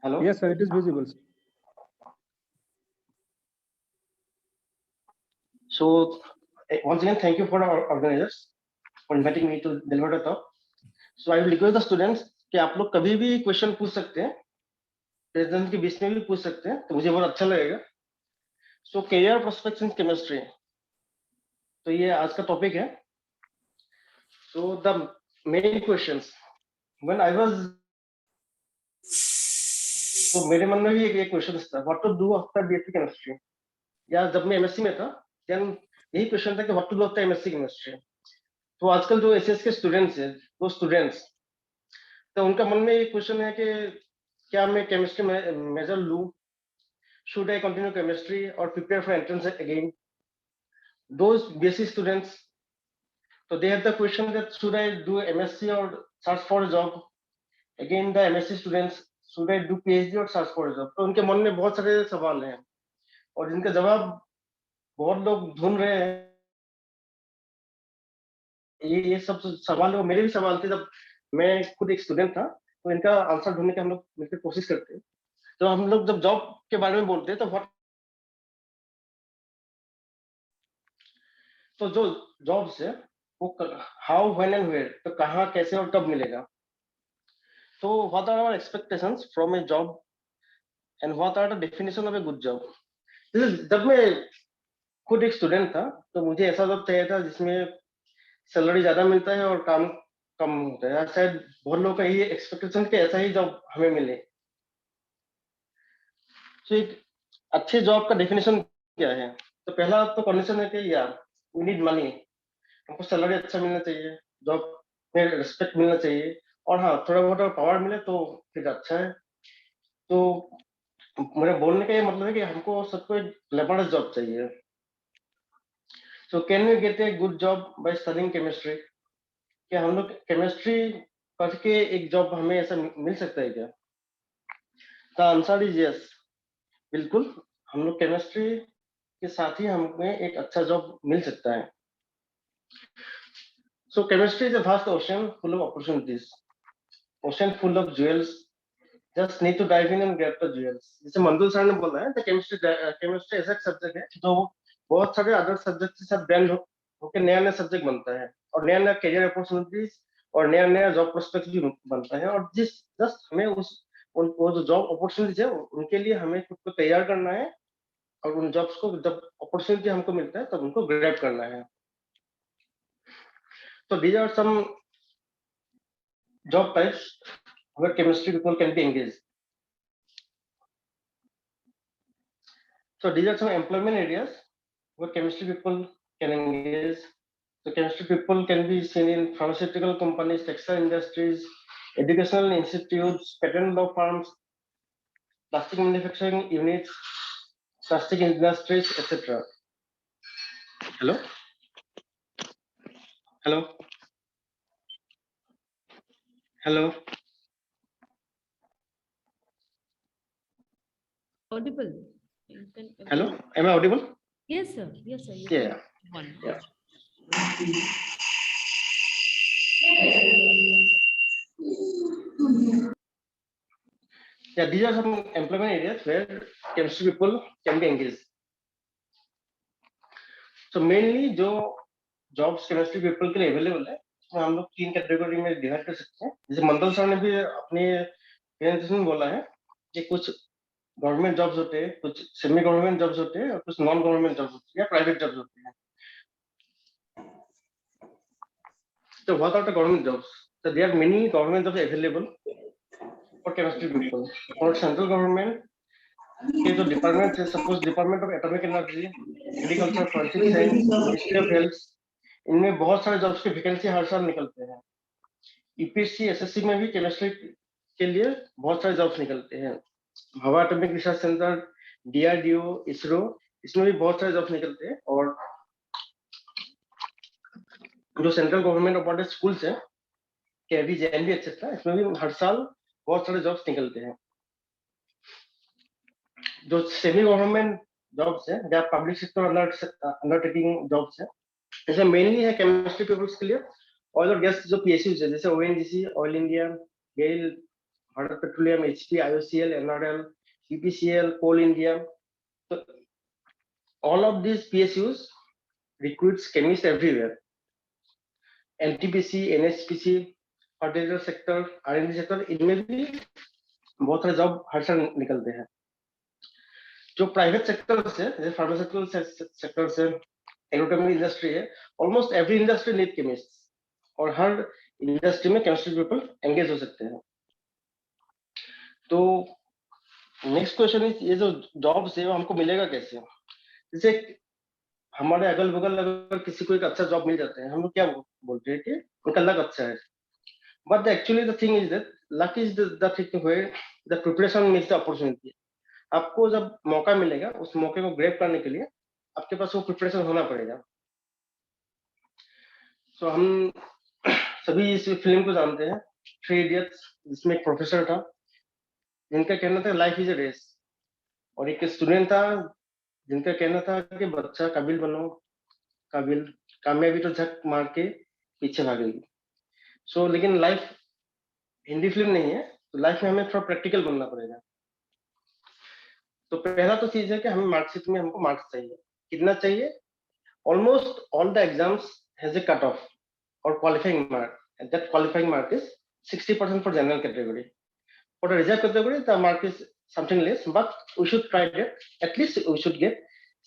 Hello. Yes, sir, it is visible. So once again, thank you for our organizers for inviting me to deliver the talk. So I will request the students कि आप लोग कभी भी question पूछ सकते हैं, present के बीच में भी पूछ सकते हैं, तो मुझे बहुत अच्छा लगेगा. So career prospects in chemistry, तो ये आज का टॉपिक है. So the main questions when I was, तो मेरे मन में भी एक क्वेश्चन था, what to do after BSc chemistry. या जब मैं एमएससी में था देन यही क्वेश्चन था कि what to do after MSc chemistry. तो आजकल जो एसएस के स्टूडेंट्स हैं, वो स्टूडेंट्स, तो उनका मन में ये क्वेश्चन है कि क्या मैं केमिस्ट्री में मेजर लूं, should I continue chemistry or prepare for entrance again. Those BSc students, so they have the question that should I do MSc or search for a job. Again the MSc students, should I do PhD or search for a job. तो उनके मन में बहुत सारे सवाल हैं और जिनका जवाब बहुत लोग ढूंढ रहे हैं. ये सब सवाल वो मेरे भी सवाल थे जब मैं खुद एक स्टूडेंट था, तो इनका आंसर ढूंढने की हम लोग मिलकर कोशिश करते हैं. तो हम लोग जब जॉब के बारे में बोलते हैं तो जो जॉब्स है वो हाउ, व्हेन एंड वेयर, तो कहाँ, कैसे और कब मिलेगा. तो what are our expectations from a job and what are the definition of a good job. जब मैं खुद एक स्टूडेंट था तो मुझे ऐसा जॉब चाहिए था जिसमें सैलरी ज्यादा मिलता है और काम कम होता है. शायद बहुत लोगों का ये एक्सपेक्टेशन कि ऐसा ही जॉब हमें मिले. तो एक अच्छे जॉब का डेफिनेशन क्या है. तो पहला तो कंडीशन है कि यार वी नीड मनी, हमको सैलरी अच्छा मिलना चाहिए, जॉब में रिस्पेक्ट मिलना चाहिए, और हाँ थोड़ा बहुत पावर मिले तो फिर अच्छा है. तो मेरे बोलने का ये मतलब है कि हमको सबको एक ग्लैमरस जॉब चाहिए. So can we get a good job by studying chemistry. क्या हम लोग केमिस्ट्री करके एक जॉब हमें ऐसा मिल सकता है क्या. द आंसर इज यस, बिल्कुल. हम लोग केमिस्ट्री के साथ ही हमें एक अच्छा जॉब मिल सकता है. So chemistry is a vast ocean full of opportunities, ocean full of jewels. Just need to dive in and grab the jewels. जैसे मंदुल सर ने बोला है, तो केमिस्ट्री ऐसा सब्जेक्ट है जो बहुत सारे अदर सब्जेक्ट के साथ ब्लेंड होकर नया नया सब्जेक्ट बनता है, और नया नया करियर अपॉर्चुनिटीज और नया नया जॉब प्रोस्पेक्ट भी बनता है. और जिस जस्ट हमें वो जो जॉब अपॉर्चुनिटीज है उनके लिए हमें खुद को तैयार करना है, और उन जॉब्स को जब अपॉर्चुनिटी हमको मिलता है तब उनको ग्रैब करना है. So these are some job types where chemistry people can be engaged. So these are some employment areas where chemistry people can engage. So chemistry people can be seen in pharmaceutical companies, textile industries, educational institutes, patent law firms, plastic manufacturing units, plastic industries, etc. Hello? Hello? Hello? Audible. Hello? Am I audible? Yes, sir. Yes, sir. You Yeah. One. Yeah. Yeah, these are some employment areas where chemistry people can be engaged. So mainly जो jobs chemistry people के लिए available है, उसमें हम लोग 3 category में divide कर सकते हैं. जैसे मंडल सर ने भी अपने प्रेजेंटेशन में बोला है कि कुछ गवर्नमेंट जॉब्स होते हैं, कुछ सेमी गवर्नमेंट जॉब्स होते हैं, और कुछ नॉन गवर्नमेंट जॉब्स होते हैं या प्राइवेट जॉब्स होते हैं. So what are the government jobs? So there are many government jobs available for chemistry people. For central government के जो डिपार्टमेंट है, suppose department of atomic energy, agriculture, forensic science, ministry of health, इनमें बहुत सारे jobs की vacancy हर साल निकलते हैं. यूपीएससी एसएससी में भी केमिस्ट्री के लिए बहुत सारे जॉब्स निकलते हैं. हवा atomic research centre, DRDO, ISRO, इसमें भी बहुत सारे जॉब्स निकलते हैं. और जो सेंट्रल गवर्नमेंट अपॉइंटेड स्कूल्स है, केवी, जेएनवी एक्सेट्रा, इसमें भी हर साल बहुत सारे जॉब्स निकलते हैं. जो सेमी गवर्नमेंट जॉब्स है या पब्लिक सेक्टर अंडरटेकिंग जॉब्स है, इसमें मेनली है केमिस्ट्री पीपल्स के लिए ऑयल और गैस जो पीएसयूज है, जैसे ONGC, oil India, Gayle, Bharat petroleum, HP, IOCL, NRL, BPCL, Coal India. So all of these PSUs recruits chemists everywhere. NTPC, NHPC, fertiliser sector, R&D sector, इनमें भी बहुत सारे जॉब हर साल निकलते हैं। जो प्राइवेट सेक्टर से, जैसे फार्मास्यूटिकल सेक्टर से, एग्रोकेमिकल इंडस्ट्री है, almost every industry need chemist, और हर इंडस्ट्री में केमिस्ट्री पीपल एंगेज हो सकते हैं। तो नेक्स्ट क्वेश्चन इज, ये जो जॉब्स है वो हमको मिलेगा कैसे? जैसे हमारे अगल बगल अगर किसी को एक अच्छा जॉब मिल जाता है, हम लोग क्या बोलते हैं कि उनका लक अच्छा है। But actually the thing is that luck is the thing where the preparation means the opportunity. आपको जब मौका मिलेगा, उस मौके को ग्रैब करने के लिए आपके पास वो प्रिपरेशन होना पड़ेगा। तो हम सभी इस फिल्म को जानते हैं, 3 इडियट्स, जिसमें एक प्रोफेसर था जिनका कहना था लाइफ इज अ रेस, और एक स्टूडेंट था जिनका कहना था कि बच्चा काबिल बनो, काबिल, कामयाबी तो झक मार के पीछे भागेगी। सो लेकिन लाइफ हिंदी फिल्म नहीं है, तो लाइफ में हमें थोड़ा प्रैक्टिकल बनना पड़ेगा। तो पहला तो चीज है कि हमें मार्कशीट में हमको मार्क्स चाहिए। कितना चाहिए? Almost all the exams has a cut off or qualifying mark, and that qualifying mark is 60% for general category. For the reserve category, the mark is something less, but we should try that at least we should get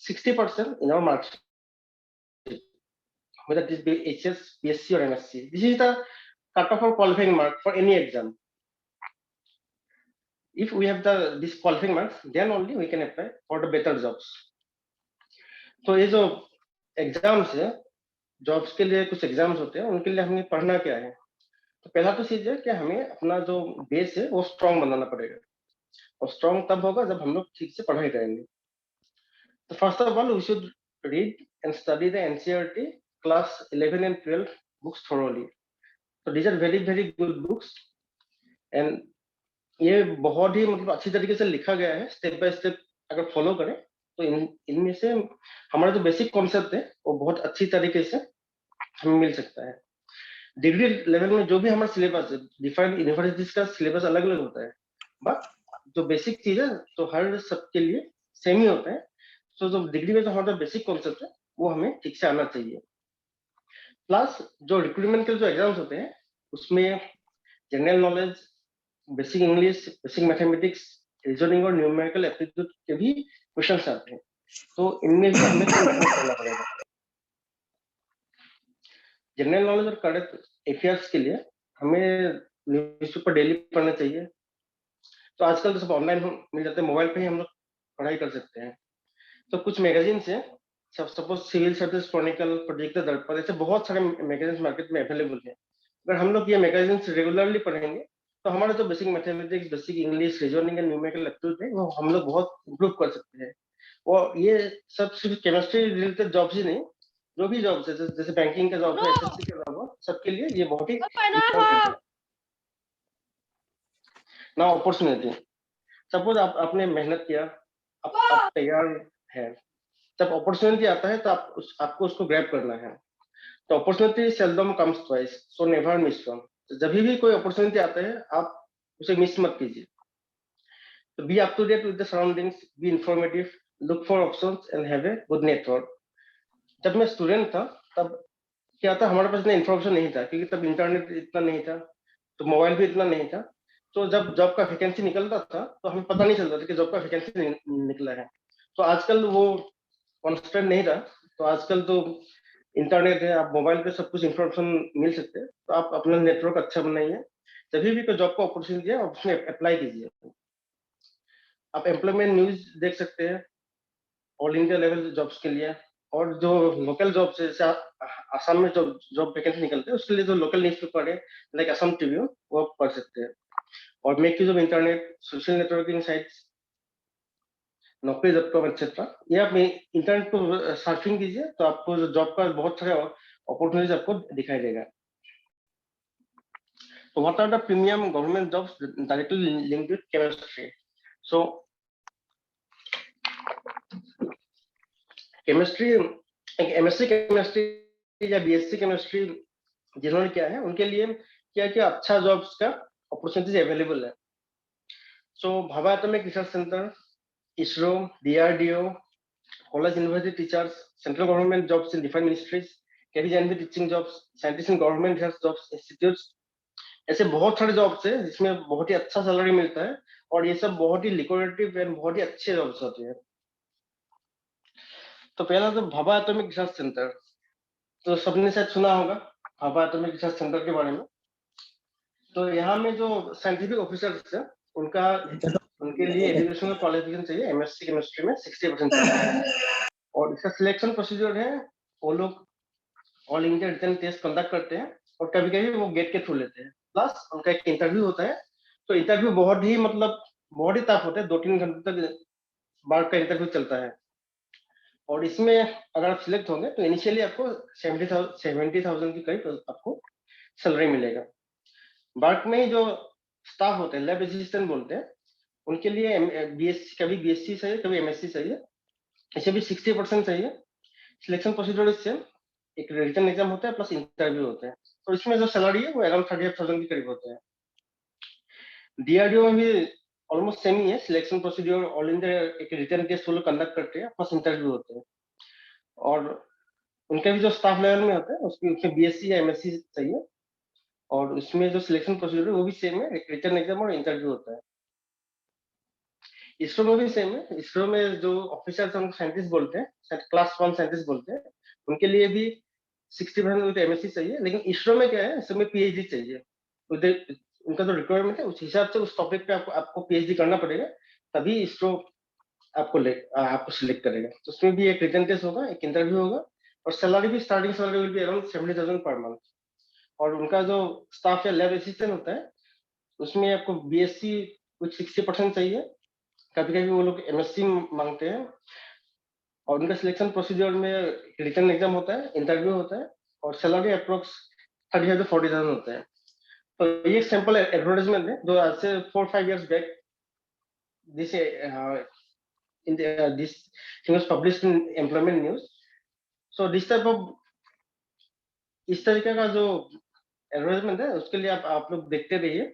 60% in our marks, whether this be HS, PSC, or MSc. This is the cutoff for qualifying mark for any exam. If we have this qualifying marks, then only we can apply for the better jobs. तो ये जो exams है, jobs के लिए कुछ exams होते हैं, उनके लिए हमें पढ़ना क्या है? तो पहला तो चीज है कि हमें अपना जो बेस है वो स्ट्रांग बनाना पड़ेगा, और स्ट्रांग तब होगा जब हम लोग ठीक से पढ़ाई करेंगे। तो first of all we should read and study the NCERT class 11 and 12 books thoroughly. तो these are very very good books, and ये बहुत ही मतलब अच्छी तरीके से लिखा गया है, स्टेप बाय स्टेप अगर फॉलो करें तो इनमें से हमारा जो बेसिक कॉन्सेप्ट है वो बहुत अच्छी तरीके से हमें मिल सकता है। डिग्री लेवल में जो भी हमारा सिलेबस है, डिफरेंट यूनिवर्सिटीज का सिलेबस अलग अलग होता है, बट जो बेसिक चीज है तो हर सबके लिए सेम ही होता है। तो जो डिग्री में जो हमारा बेसिक कॉन्सेप्ट है वो हमें ठीक से आना चाहिए। प्लस जो रिक्रूटमेंट के जो एग्जाम्स होते हैं उसमें general knowledge, basic English, basic mathematics, reasoning और न्यूमेरिकल एप्टीट्यूड के भी क्वेश्चन आते हैं, तो इनमें भी हमें इम्प्रूव करना पड़ेगा। जनरल नॉलेज और करंट अफेयर्स के लिए हमें न्यूज़पेपर डेली पढ़ना चाहिए। तो आजकल तो सब ऑनलाइन मिल जाते हैं, मोबाइल पे ही हम लोग पढ़ाई कर सकते हैं। तो कुछ मैगजीन है, सब suppose civil service chronicle, project Darpan, ऐसे बहुत सारे मैगजीन मार्केट में अवेलेबल है। अगर हम लोग ये मैगजीन रेगुलरली पढ़ेंगे तो हमारा जो basic mathematics, basic English, reasoning and numerical aptitude है वो हम लोग बहुत इंप्रूव कर सकते हैं। और ये सब सिर्फ केमिस्ट्री रिलेटेड जॉब्स ही नहीं, जो भी जॉब्स है जैसे बैंकिंग का जॉब है, एसएससी का जॉब है, सबके लिए ये बहुत ही इम्पोर्टेंट है। ना अपॉर्चुनिटी, सपोज आपने मेहनत किया, आप तैयार है, जब अपॉर्चुनिटी आता है तो आपको उसको ग्रैब करना है। तो opportunity seldom comes twice, so never miss one. जब भी कोई अपॉर्चुनिटी आता है आप उसे मिस मत कीजिए। तो be up to date with the surroundings, be informative, look for options and have a good network. जब मैं स्टूडेंट था तब क्या था, हमारे पास इतना इन्फॉर्मेशन नहीं था, क्योंकि तब इंटरनेट इतना नहीं था, तो मोबाइल भी इतना नहीं था। तो जब जॉब का वैकेंसी निकलता था तो हमें पता नहीं चलता था कि जॉब का वैकेंसी निकला है। तो आजकल वो कॉन्स्टेंट नहीं रहा, तो आजकल तो इंटरनेट है, आप मोबाइल पे सब कुछ इन्फॉर्मेशन मिल सकते हैं। तो आप अपना नेटवर्क अच्छा बनाइए, जब भी कोई जॉब का अपॉर्चुनिटी है आप उसमें अप्लाई कीजिए। आप एम्प्लॉयमेंट न्यूज देख सकते हैं ऑल इंडिया लेवल जॉब्स के लिए, और जो लोकल जॉब्स है, जैसे आसाम में जो जॉब वैकेंसी निकलते हैं उसके लिए जो लोकल न्यूज पेपर है लाइक असम ट्रिब्यून, वो आप पढ़ सकते हैं। और make use of internet, social networking sites, नौकरी.com एक्सेट्रा, ये आप इंटरनेट को सर्फिंग कीजिए तो आपको जॉब का बहुत सारे अपॉर्चुनिटीज आपको दिखाई देगा। तो what are the premium government jobs directly linked with chemistry? So chemistry, MSc chemistry या बीएससी केमिस्ट्री जिन्होंने किया है उनके लिए क्या क्या अच्छा जॉब्स का अपॉर्चुनिटीज अवेलेबल है। So Bhabha Atomic Research Center, ISRO, DRDO, college university teachers, central government jobs in different ministries, KVJNB teaching jobs, scientists in government research jobs, institutes, ऐसे बहुत सारे जॉब्स है जिसमें बहुत ही अच्छा सैलरी मिलता है और ये सब बहुत ही लिक्विडेटिव एंड बहुत ही अच्छे जॉब्स होते हैं। तो पहला तो भाभा एटॉमिक रिसर्च सेंटर, तो सबने शायद सुना होगा भाभा एटॉमिक रिसर्च सेंटर के बारे में। तो यहाँ में जो साइंटिफिक ऑफिसर्स है उनका उनके लिए एजुकेशनल क्वालिफिकेशन चाहिए एमएससी केमिस्ट्री में 60% चाहिए और इसका सिलेक्शन प्रोसीजर है वो लोग all India written test conduct करते हैं और कभी कभी वो गेट के थ्रू लेते हैं, प्लस उनका एक इंटरव्यू होता है। तो इंटरव्यू बहुत ही टफ होता है, 2-3 घंटे तक बार का इंटरव्यू चलता है और इसमें अगर आप सिलेक्ट होंगे तो इनिशियली आपको 70,000 के करीब आपको सैलरी मिलेगा। बार्क में जो स्टाफ होते हैं लैब असिस्टेंट बोलते हैं, उनके लिए बीएससी, कभी बीएससी चाहिए कभी एमएससी चाहिए, इसे भी 60% चाहिए। सिलेक्शन प्रोसीजर इससे एक रिटन एग्जाम होता है प्लस इंटरव्यू होता है, तो इसमें जो सैलरी है वो अराउंड 38,000 के करीब होता है। डीआरडीओ में भी ऑलमोस्ट सेम ही है, सिलेक्शन प्रोसीजर ऑल इंडिया एक रिटन टेस्ट वो लोग कंडक्ट करते हैं प्लस इंटरव्यू होते हैं और उनके भी जो स्टाफ लेवल में होता है उसमें बीएससी या एमएससी चाहिए और उसमें जो सिलेक्शन प्रोसीजर है वो भी सेम है, एक रिटन एग्जाम और इंटरव्यू होता है। इसरो में भी सेम है, इसरो में जो ऑफिसर्स हम साइंटिस्ट बोलते हैं, क्लास 1 साइंटिस्ट बोलते हैं, उनके लिए भी 60% विद एमएससी चाहिए, लेकिन इसरो में क्या है, इसरो में पीएचडी चाहिए। उनका जो रिक्वायरमेंट है उस हिसाब से उस टॉपिक पे आपको पीएचडी करना पड़ेगा, तभी इसरो आपको सिलेक्ट करेगा। तो उसमें भी एक रिटन टेस्ट होगा, एक इंटरव्यू होगा और सैलरी भी starting salary will be around 70,000 per month. और उनका जो स्टाफ या लैब असिस्टेंट होता है उसमें आपको बीएससी कुछ 60% चाहिए, कभी कभी वो लोग एमएससी मांगते हैं और उनका सिलेक्शन प्रोसीजर में रिटन एग्जाम होता है, इंटरव्यू होता है और सैलरी अप्रोक्स 30,000 to 40,000 होता है। तो ये सिंपल एडवर्टाइजमेंट है जो आज से 4-5 years back this in the, this thing was published in employment news. So this type of इस तरीके का जो एडवर्टाइजमेंट है उसके लिए आप लोग देखते रहिए।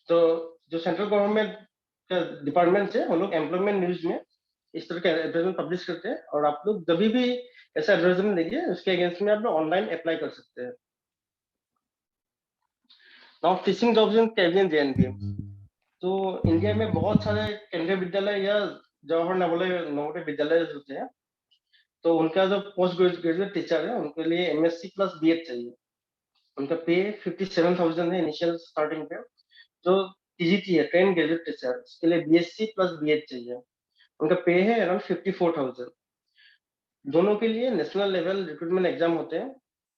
तो जो सेंट्रल गवर्नमेंट का डिपार्टमेंट है वो लोग एम्प्लॉयमेंट न्यूज में इस तरह के एडवर्टाइजमेंट पब्लिश करते हैं और आप लोग जब भी ऐसा एडवर्टाइजमेंट देखिए उसके अगेंस्ट में आप लोग ऑनलाइन अप्लाई कर सकते हैं। Now teaching jobs in KVN JNV, तो इंडिया में बहुत सारे केंद्रीय विद्यालय या जवाहर नवोदय विद्यालय होते हैं, तो उनका जो पोस्ट ग्रेजुएट टीचर है उनके लिए एमएससी प्लस बीएड चाहिए। उनका पे 57,000 है इनिशियल स्टार्टिंग पे। जो टीजीटी है ट्रेन ग्रेजुएट टीचर, उसके लिए बीएससी प्लस बीएड चाहिए, उनका पे है अराउंड 54,000। दोनों के लिए नेशनल लेवल रिक्रूटमेंट एग्जाम होते हैं,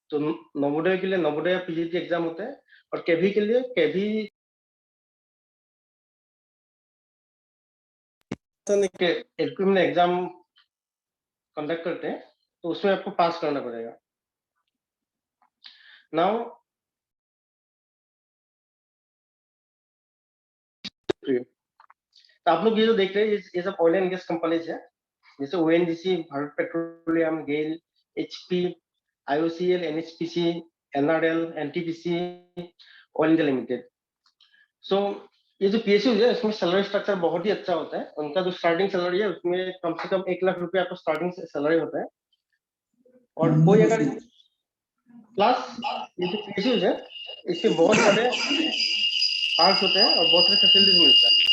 तो नवोदय के लिए नवोदय पीजीटी एग्जाम होता है और केवी के लिए केवी रिक्रूटमेंट एग्जाम कंडक्ट करते हैं, तो उसमें आपको पास करना पड़ेगा। नाउ तो आप लोग ये जो देख रहे हैं ये सब ऑयल एंड गैस कंपनीज है, जैसे ONGC, Bharat petroleum, GAIL, HP, IOCL, NHPC, NRL, NTPC, oil India limited. So ये जो पीएसयू है इसमें सैलरी स्ट्रक्चर बहुत ही अच्छा होता है। उनका जो स्टार्टिंग सैलरी है उसमें कम से कम 1 लाख रुपए आपको स्टार्टिंग सैलरी होता है और कोई अगर प्लस ये जो पीएसयू है इसके बहुत सारे पार्ट्स होते हैं और बहुत सारे फैसिलिटीज मिलता है।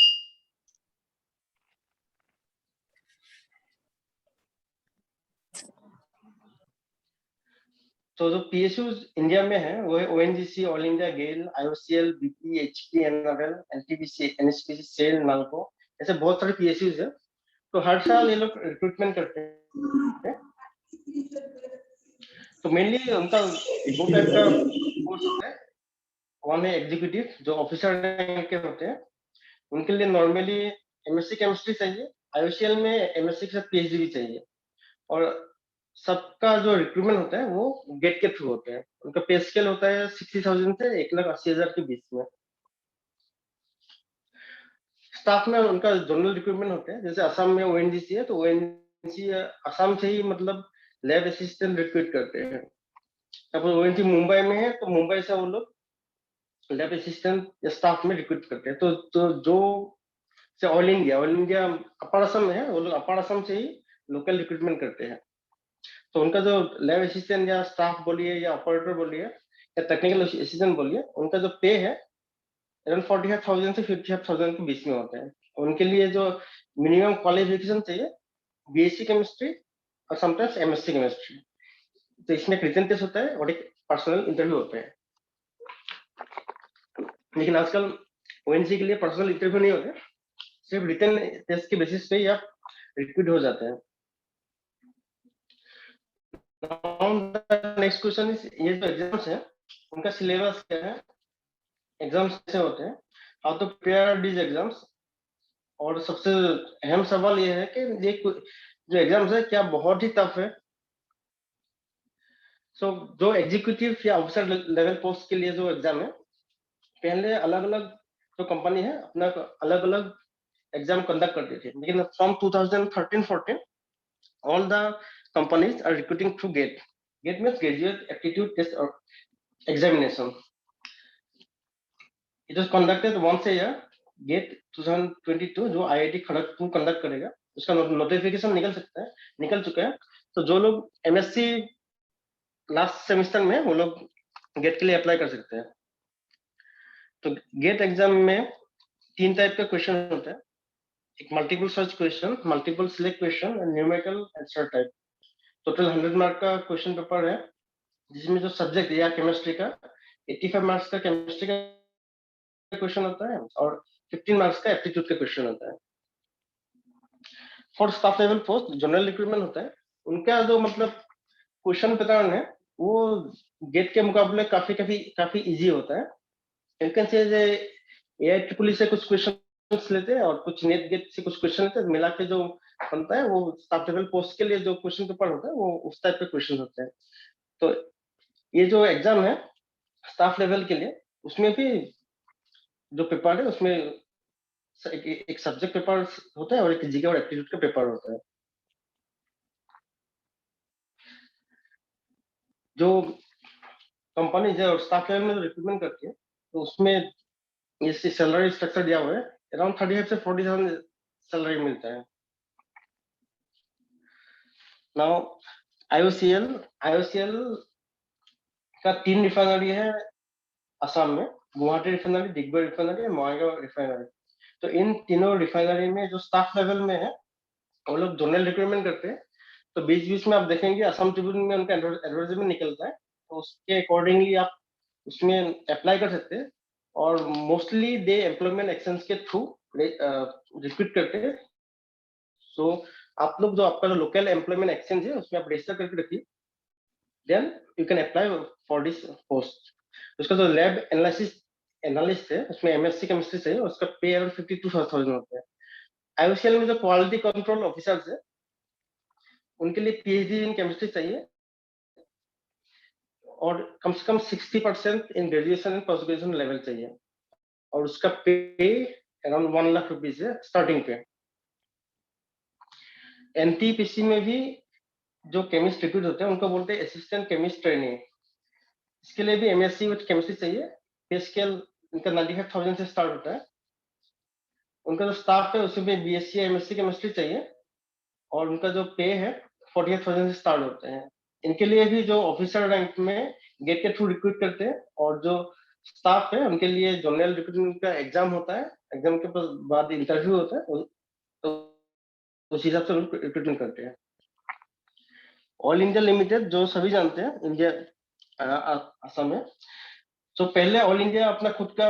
तो जो पीएसयू इंडिया में है वो है ONGC, all India, GAIL, IOCL, BP, HP, NRL, NTPC, NHPC, SAIL, NALCO, ऐसे बहुत सारे पीएसयूज है। तो हर साल ये लोग रिक्रूटमेंट करते हैं। तो मेनली उनका 2 टाइप का कोर्स होता है। वन है एग्जीक्यूटिव, जो ऑफिसर रैंक के होते हैं, उनके लिए नॉर्मली एमएससी केमिस्ट्री चाहिए, आईओसीएल में एमएससी के साथ पीएचडी भी चाहिए और सबका जो रिक्रूटमेंट होता है वो गेट के थ्रू होता है। उनका पे स्केल होता है 60,000 से 1,80,000 के बीच में। स्टाफ में उनका जनरल रिक्रूटमेंट होते हैं, जैसे असम में ओएनजीसी है तो ओएनजीसी असम से ही मतलब लैब असिस्टेंट रिक्रूट करते हैं। अब ओएनजीसी मुंबई में है तो मुंबई से वो लोग लैब असिस्टेंट या स्टाफ में रिक्रूट करते हैं। तो जो से ऑल इंडिया अपर असम में है, वो लोग अपर असम से ही लोकल रिक्रूटमेंट करते हैं। तो उनका जो लैब असिस्टेंट या स्टाफ बोलिए या ऑपरेटर बोलिए या टेक्निकल असिस्टेंट बोलिए, उनका जो पे है अराउंड 45,000 से 55,000 के बीच में होता है। उनके लिए जो मिनिमम क्वालिफिकेशन चाहिए बीएससी केमिस्ट्री और समटाइम्स एमएससी केमिस्ट्री। तो इसमें एक रिटन टेस्ट होता है और एक पर्सनल इंटरव्यू होता है। लेकिन आजकल ओएनसी के लिए पर्सनल इंटरव्यू नहीं होते, सिर्फ रिटन टेस्ट के बेसिस पे ही आप रिक्रूट हो जाते हैं। नेक्स्ट क्वेश्चन इज, ये जो एग्जाम्स है उनका सिलेबस क्या है, एग्जाम्स कैसे होते हैं, how to prepare these exams. और सबसे अहम सवाल ये है कि ये जो एग्जाम्स है क्या बहुत ही टफ है। सो जो एग्जीक्यूटिव या ऑफिसर लेवल पोस्ट के लिए जो एग्जाम है, पहले अलग अलग जो कंपनी है अपना अलग अलग एग्जाम कंडक्ट करती थी, लेकिन from 2013-14 all the companies are recruiting through GATE. GATE means graduate aptitude test और examination. It is conducted once a year. GATE 2022 जो आईआईटी खड़गपुर कंडक्ट करेगा, उसका नोटिफिकेशन निकल चुका है। तो जो लोग एमएससी लास्ट सेमेस्टर में, वो लोग गेट के लिए अप्लाई कर सकते हैं। तो गेट एग्जाम में 3 टाइप के क्वेश्चन होते हैं, एक multiple search question, multiple select question और numerical answer type. Total 100 mark का क्वेश्चन पेपर है, जिसमें जो सब्जेक्ट या केमिस्ट्री का 85 मार्क्स का केमिस्ट्री का क्वेश्चन होता है और 15 मार्क्स का एप्टीट्यूड का क्वेश्चन होता है। For staff level post general recruitment होता है, उनका जो मतलब क्वेश्चन पैटर्न है वो गेट के मुकाबले काफी इजी होता है। इनकन से एआईट्रिपल से कुछ क्वेश्चन लेते हैं और कुछ नेट गेट से कुछ क्वेश्चन लेते हैं, मिला के जो बनता है वो स्टाफ लेवल पोस्ट के लिए जो क्वेश्चन पेपर होता है वो उस टाइप के क्वेश्चन होते हैं। तो ये जो एग्जाम है स्टाफ लेवल के लिए, उसमें भी जो पेपर है उसमें एक सब्जेक्ट पेपर होता है और एक जीके और एप्टीट्यूड का पेपर होता है। जो कंपनी जो स्टाफ लेवल में रिक्रूटमेंट करती है, तो उसमें इससे सैलरी स्ट्रक्चर दिया हुआ है, अराउंड 35 से 40,000 सैलरी मिलता है। नाउ आईओसीएल का 3 रिफाइनरी है असम में, गुवाहाटी रिफाइनरी, डिगबई रिफाइनरी, मोइगांव रिफाइनरी। तो इन तीनों रिफाइनरी में जो स्टाफ लेवल में है वो लोग जनरल रिक्रूटमेंट करते हैं। तो बीच बीच में आप देखेंगे असम ट्रिब्यून में उनका एडवर्टाइजमेंट निकलता है, तो उसके अकॉर्डिंगली आप उसमें अप्लाई कर सकते हैं। और मोस्टली दे एम्प्लॉयमेंट एक्सचेंज के थ्रू रिक्रूट करते हैं। सो आप लोग जो आपका जो लोकल एम्प्लॉयमेंट एक्सचेंज है उसमें आप रजिस्टर करके रखिए, then you can apply for this post. उसका जो लैब एनालिस्ट है उसमें एमएससी केमिस्ट्री से है, उसका पे अराउंड 52,000 होता है। आईओसीएल में जो क्वालिटी कंट्रोल ऑफिसर्स है उनके लिए पीएचडी इन केमिस्ट्री चाहिए और कम से कम 60% in graduation and post graduation level चाहिए, और उसका पे अराउंड 1 लाख रुपीज है स्टार्टिंग पे। एनटीपीसी में भी जो केमिस्ट रिक्रूट होते हैं उनको बोलते हैं असिस्टेंट केमिस्ट ट्रेनिंग। इसके लिए भी एमएससी विद केमिस्ट्री चाहिए। पे स्केल इनका 95,000 से स्टार्ट होता है। उनका जो स्टाफ है उसमें बीएससी एमएससी केमिस्ट्री चाहिए और उनका जो पे है 48,000 से स्टार्ट होते हैं। इनके लिए भी जो ऑफिसर रैंक में गेट के थ्रू रिक्रूट करते हैं, और जो स्टाफ है उनके लिए जनरल रिक्रूटमेंट का एग्जाम होता है, एग्जाम के बाद इंटरव्यू होता है, तो उस हिसाब से रिक्रूटमेंट करते हैं। ऑल इंडिया लिमिटेड जो सभी जानते हैं इंडिया असम में, तो पहले ऑल इंडिया अपना खुद का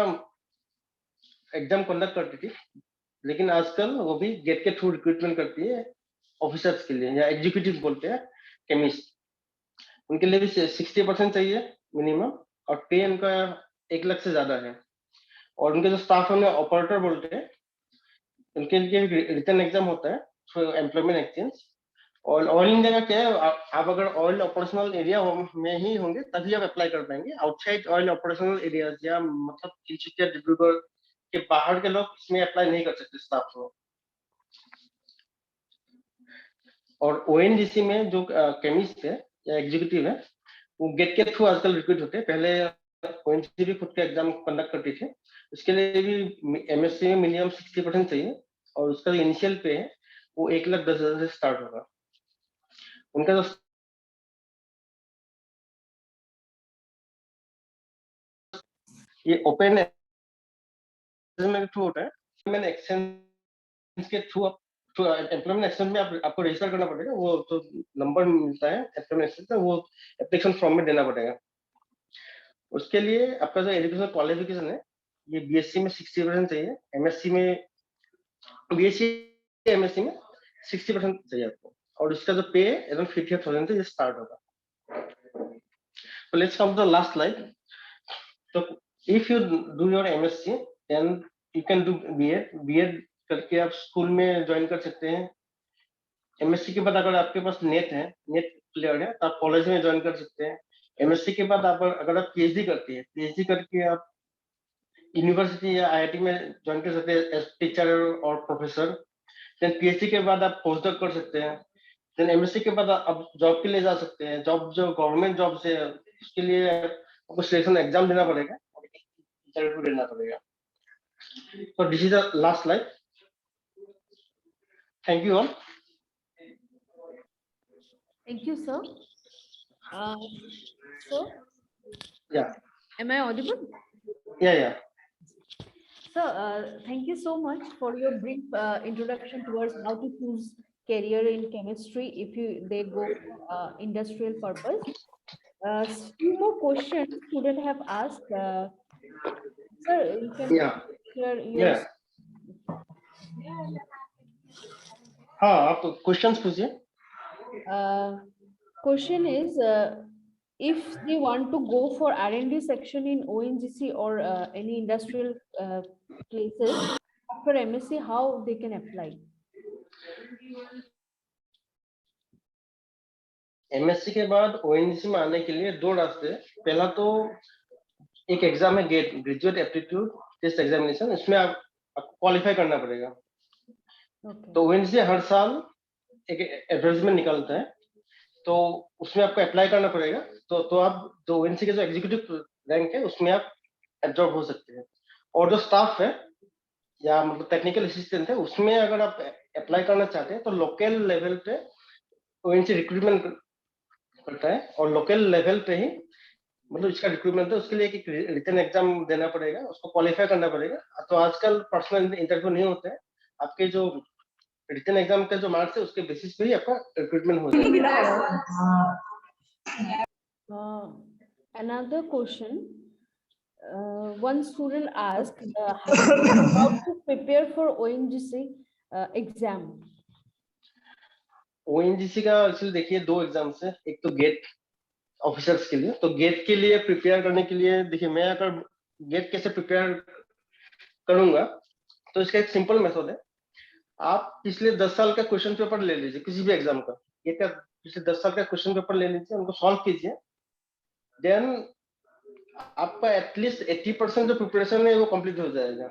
एग्जाम कंडक्ट करती थी, लेकिन आजकल वो भी गेट के थ्रू रिक्रूटमेंट करती है ऑफिसर्स के लिए, या एग्जीक्यूटिव बोलते हैं केमिस्ट। उनके लिए भी 60% चाहिए मिनिमम, और पे उनका 1 लाख से ज्यादा है। और उनके जो स्टाफ है उन्हें ऑपरेटर बोलते हैं। उनके लिए रिटन एग्जाम होता है थ्रू एम्प्लॉयमेंट एक्सचेंज। और ऑयल इंडिया का क्या है, आप अगर ऑयल ऑपरेशनल एरिया में ही होंगे तभी आप अप्लाई कर पाएंगे। आउटसाइड ऑयल ऑपरेशनल एरिया या मतलब तिनसुकिया डिब्रूगढ़ के बाहर के लोग इसमें अप्लाई नहीं कर सकते स्टाफ में। और ओएनजीसी में जो केमिस्ट है या एग्जीक्यूटिव है वो गेट के थ्रू आजकल रिक्रूट होते हैं। पहले ओएनजीसी भी खुद के एग्जाम कंडक्ट करती थी। इसके लिए भी एमएससी में मिनिमम 60% चाहिए, और उसका जो इनिशियल पे है वो 1,10,000 से स्टार्ट होगा। उनका जो ये ओपन में थ्रू होता है, मैंने एक्सचेंज के थ्रू एम्प्लॉयमेंट एक्सचेंज में आपको रजिस्टर करना पड़ेगा, वो तो नंबर मिलता है एम्प्लॉयमेंट एक्सचेंज का, वो एप्लीकेशन फॉर्म में देना पड़ेगा। उसके लिए आपका जो एजुकेशन क्वालिफिकेशन है, ये बीएससी में 60% चाहिए, एमएससी में बीएससी एमएससी में 60% चाहिए आपको, और इसका जो पे है अराउंड 50,000 से ये स्टार्ट होगा। So let's come to the last slide. So if you do your MSc, then you can do B.Ed. B.Ed करके आप स्कूल में ज्वाइन कर सकते हैं। एमएससी के बाद अगर आपके पास नेट है, नेट क्लियर है, तो आप कॉलेज में ज्वाइन कर सकते हैं। एमएससी के बाद आप अगर आप पीएचडी करते हैं, पीएचडी करके आप यूनिवर्सिटी या आईआईटी में ज्वाइन कर सकते हैं एज टीचर और प्रोफेसर। देन पीएचडी के बाद आप पोस्ट डॉक कर सकते हैं। देन एमएससी के बाद आप जॉब के लिए जा सकते हैं। जॉब जो गवर्नमेंट जॉब से, उसके लिए आपको सिलेक्शन एग्जाम देना पड़ेगा, इंटरव्यू देना पड़ेगा। So this is the last slide. Thank you all. Thank you, sir. So, Yeah, am I audible? yeah. Sir, thank you so much for your brief introduction towards how to choose career in chemistry if they go for industrial purpose. Few more questions students have asked. Sir, you can Yeah, share your. yeah. हाँ, आप questions पूछिए। Question is, if they want to go for R&D section in ONGC or any industrial places after MSc, how they can apply? MSc के बाद ONGC में आने के लिए दो रास्ते हैं। पहला तो एक एग्जाम है, GATE, graduate aptitude test examination, इसमें आपको क्वालिफाई करना पड़ेगा। Okay. तो ओएनजीसी हर साल एक एडवर्टाइजमेंट निकालता है, तो उसमें आपको अप्लाई करना पड़ेगा। तो आप जो ओएनजीसी के जो एग्जीक्यूटिव रैंक है उसमें आप एब्जॉर्ब हो सकते हैं। और जो स्टाफ है या मतलब टेक्निकल असिस्टेंट है, उसमें अगर आप अप्लाई करना चाहते हैं तो लोकल लेवल पे ओएनजीसी रिक्रूटमेंट करता है, और लोकल लेवल पे ही मतलब इसका रिक्रूटमेंट है। उसके लिए एक रिटन एग्जाम देना पड़ेगा, उसको क्वालिफाई करना पड़ेगा। तो आजकल पर्सनल इंटरव्यू नहीं होते हैं, आपके जो रिटन एग्जाम का जो मार्क्स है उसके बेसिस पे ही आपका रिक्रूटमेंट हो जाएगा। Another question. One student asked how to prepare for ONGC exam. ONGC का एक्चुअली देखिए दो एग्जाम्स है, एक तो गेट ऑफिसर्स के लिए। तो गेट के लिए प्रिपेयर करने के लिए देखिए, मैं अगर गेट कैसे प्रिपेयर करूंगा तो इसका एक सिंपल मेथड है। आप पिछले 10 साल का क्वेश्चन पेपर ले लीजिए, किसी भी एग्जाम का, गेट का पिछले 10 साल का क्वेश्चन पेपर ले लीजिए, उनको सॉल्व कीजिए। देन आपका एटलीस्ट 80% जो प्रिपरेशन है वो कंप्लीट हो जाएगा।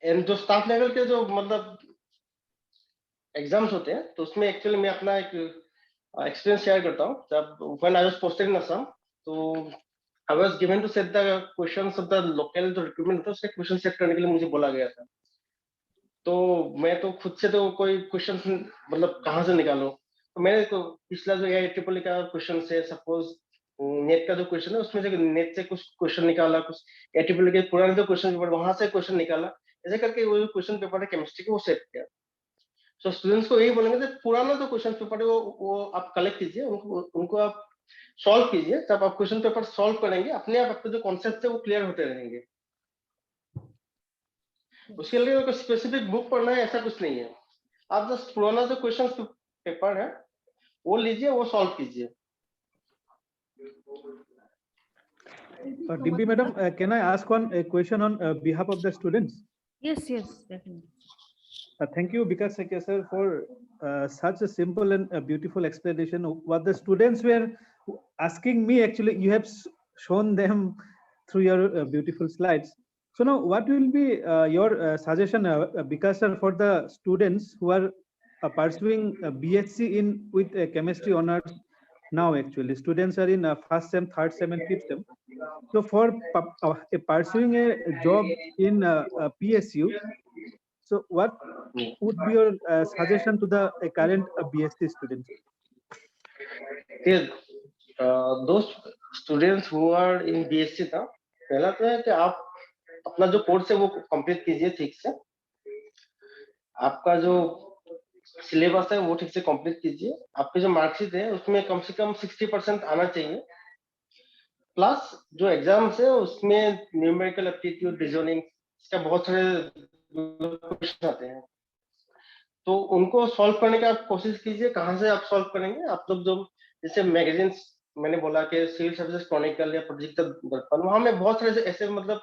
एंड जो स्टाफ लेवल के जो मतलब एग्जाम्स होते हैं, तो उसमें एक्चुअली मैं अपना एक एक्सपीरियंस शेयर करता हूँ। जब when I was posted in Assam, तो I was given to set the questions of the local जो रिक्रूटमेंट था, उसके क्वेश्चन सेट करने के लिए मुझे बोला गया था। तो मैं तो खुद से तो कोई क्वेश्चन मतलब कहाँ से निकालूं, तो मैंने तो पिछला जो AIEEE का क्वेश्चन है, सपोज नेट का जो क्वेश्चन है उसमें से नेट से कुछ क्वेश्चन निकाला, कुछ AIEEE के पुराने जो क्वेश्चन पेपर वहां से क्वेश्चन निकाला, ऐसे करके वो क्वेश्चन पेपर है केमिस्ट्री के वो सेट किया। सो स्टूडेंट्स को यही बोलेंगे कि पुराना जो क्वेश्चन पेपर है वो आप कलेक्ट कीजिए, उनको आप सॉल्व कीजिए। जब आप क्वेश्चन पेपर सॉल्व करेंगे, अपने आप आपके जो कॉन्सेप्ट है वो क्लियर होते रहेंगे। उसके लिए कोई स्पेसिफिक बुक पढ़ना है ऐसा कुछ नहीं है, आप जस्ट पुराना जो क्वेश्चन पेपर है वो लीजिए, वो सॉल्व कीजिए। Dimpi madam, can I ask one question on behalf of the students? Yes, definitely. Thank you, Vikas Sekia sir, for such a simple and beautiful explanation. What the students were asking me, actually, you have shown them through your beautiful slides. So now, what will be your suggestion, Vikas sir, for the students who are pursuing BSc with chemistry honors now? Actually, students are in first sem, third sem, and fifth sem. So for pursuing a job in PSU, So what would be your suggestion to the current BSc students? Yes, those students who are in BSc था, पहला तो है कि आप अपना जो course है वो कंप्लीट कीजिए ठीक से, आपका जो सिलेबस है वो ठीक से कंप्लीट कीजिए, आपकी जो मार्कशीट है उसमें कम से कम 60% आना चाहिए, प्लस जो एग्जाम्स है उसमें न्यूमेरिकल एप्टीट्यूड, रीजनिंग, इसका बहुत सारे क्वेश्चन आते हैं, तो उनको सॉल्व करने का आप कोशिश कीजिए। कहाँ से आप सॉल्व करेंगे? आप लोग जो जैसे मैगजीन्स, मैंने बोला कि सिविल सर्विसेज क्रॉनिकल या प्रोजेक्ट दर्पण, वहां में बहुत सारे ऐसे मतलब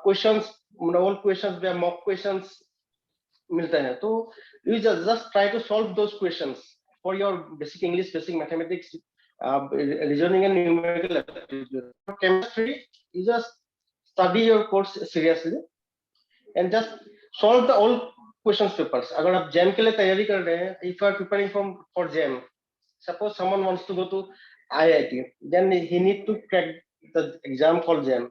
क्वेश्चंस, नोवल क्वेश्चंस या मॉक क्वेश्चंस मिलते हैं, तो you just try to solve those questions for your basic English, basic mathematics, reasoning and numerical aptitude. For chemistry you just study your course seriously and just solve the all question papers. अगर आप JAM के लिए तैयारी कर रहे हैं, if you are preparing for JAM, suppose someone wants to go to IIT, then he need to crack the exam called JAM.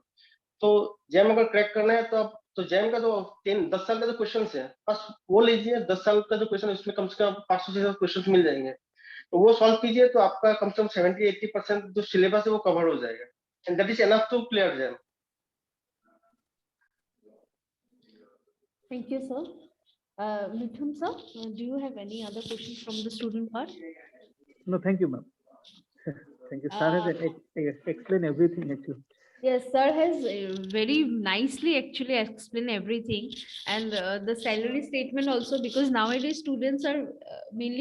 तो JAM अगर क्रैक करना है तो आप तो जैम का जो 10 साल का जो क्वेश्चन है बस वो लीजिए, 10 साल का जो क्वेश्चन है उसमें कम से कम 500 से क्वेश्चन मिल जाएंगे, तो वो सॉल्व कीजिए, तो आपका कम से कम 70-80% जो सिलेबस है वो कवर हो जाएगा, and that is enough to clear JAM. Thank you, sir. Mithun sir, do you have any other questions from the student part? No, thank you, ma'am. Thank you. Sir has explained everything actually. Yes, sir has very nicely actually explained everything, and the salary statement also, because nowadays students are mainly